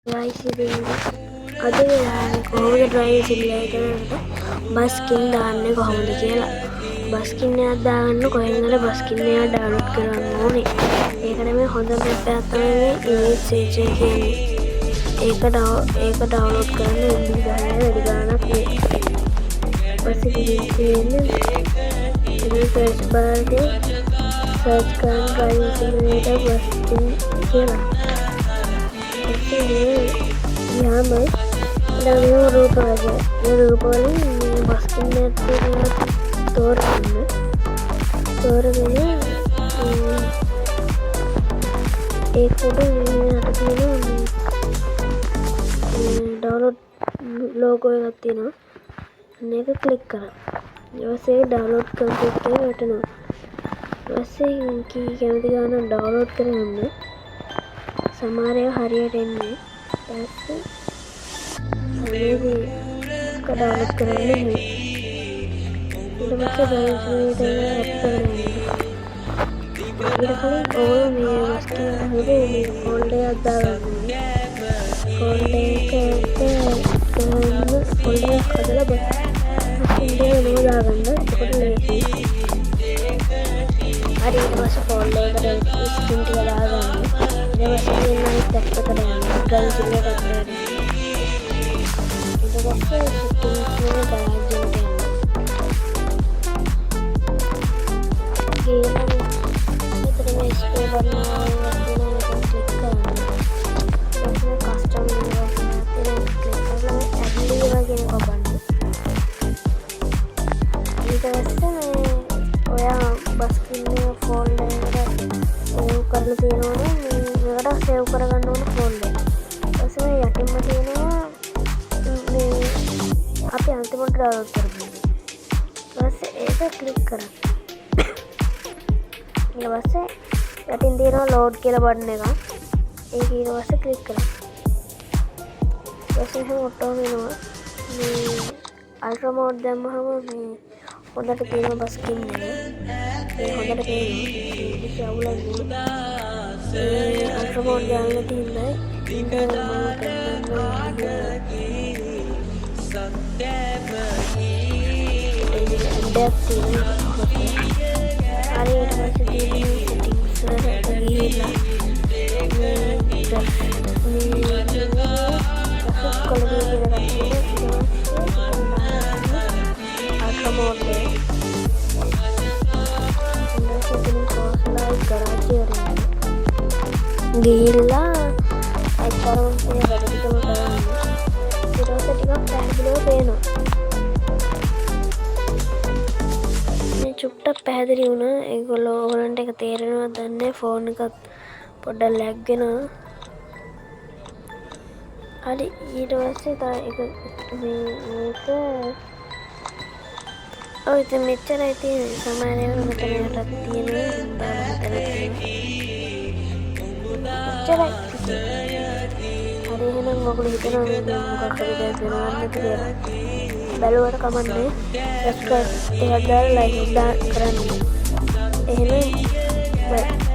වයිසිදීන අද වෙලාවේ කොහොමද ඩ්‍රයිවිං සිමුලේටර් එකට බස් ස්කින් දාන්නේ කොහොමද කියලා. බස් ස්කින් එකක් දාගන්න කොහෙන් හරි බස් ස්කින් එකක් ඩවුන්ලෝඩ් කරගන්න ඕනේ. ඒකට මේ හොඳ මැප් එකක් තමයි මේ ඉමේජ් සර්ච් එක කියන්නේ. ඒක ඩවුන්ලෝඩ් කරන්න MB ගානේ වැඩි ගාණක් නේ. පස්සේ තියෙන්නේ මේ සර්ච් බාර් එකේ සර්ච් කරන ඩ්‍රයිවිං සිමුලේටර් බස් ස්කින් කියලා. यहाँ मैं रूप आ गया ये रूप वाली बस की तोड़ एक फोटो डाउनलोड लोगो लगती ना ने को क्लिक करा वैसे डाउनलोड कंप्लीट कर बैठना वैसे इनकी कैमरे गाना डाउनलोड करें हमने हमारे हरियर में ऐसे हमें भी उसका डाउनलोड कराने हैं तो बच्चे डाउनलोड ये खाली और मैं बस के मुझे फोल्डर अदा करना फोल्डर खदला बस फोल्डर नो दागंदा ఇప్పుడు లేదు అది బస్ फोल्डर कर स्क्रीन के दागंदा ये बस मैं टेक्स्ट करेंगे ड्राइंग सिमुलेटर करेंगे तो बस सेटिंग्स में डाल देंगे ये इधर में इस पे करना है क्लिक करना उसमें कस्टम फिर क्लिक करना है एडली वगैरह को बनना इधर से ओया बस की में फोल्डर सेव करना තියෙනවා මේකට සේව් කරගන්න ඕන ෆෝල්ඩර්. ඊපස්සේ මේ යටින්ම තියෙනවා මේ අපි අන්තිමට ඩවුන්ලෝඩ් කරගන්න. ඊපස්සේ ඒක ක්ලික් කරන්න. ඊට පස්සේ යටින් තියෙනවා ලෝඩ් කියලා බටන් එක. ඒක ඊට පස්සේ ක්ලික් කරන්න. ඊපස්සේ එහෙම ඔටෝ වෙනවා. මේ අල්ට්‍රා මෝඩ් දැම්මහම මේ හොඳට තියෙනවා බස් ස්කින් එක. ඒ හොඳට පේනවා. ඒක අවුලක් අල්ට්‍රා මෝඩ් දාන්න තියෙන්නේ ගිහිල්ලා අයිතරම් මේ වැඩිකම කරන්නේ ඊට පස්සේ ටිකක් පැහැදිලිව පේනවා මේ චුට්ටක් පැහැදිලි වුණා ඒගොල්ලෝ ඕගලන්ට ඒක තේරෙනවද දන්නේ ෆෝන් එකත් පොඩ්ඩක් ලැග් වෙනවා හරි ඊට පස්සේ තව මේක ඔය ඉතින් මෙච්චරයි තියෙන්නේ සමහර ඒවා මෙතන යටත් තියෙනවා දාලා මෙතන තියෙනවා හරි එහෙනම් ඔයගොල්ලෝ හිතනවා මේ මොකක් හරි දෙයක් වෙනවද කියලා බලුවට කමන්නේ සබ්ස්ක්‍රයිබ් එකක් දාලා ලයික් එකක් කරන්න එහෙනම් බයි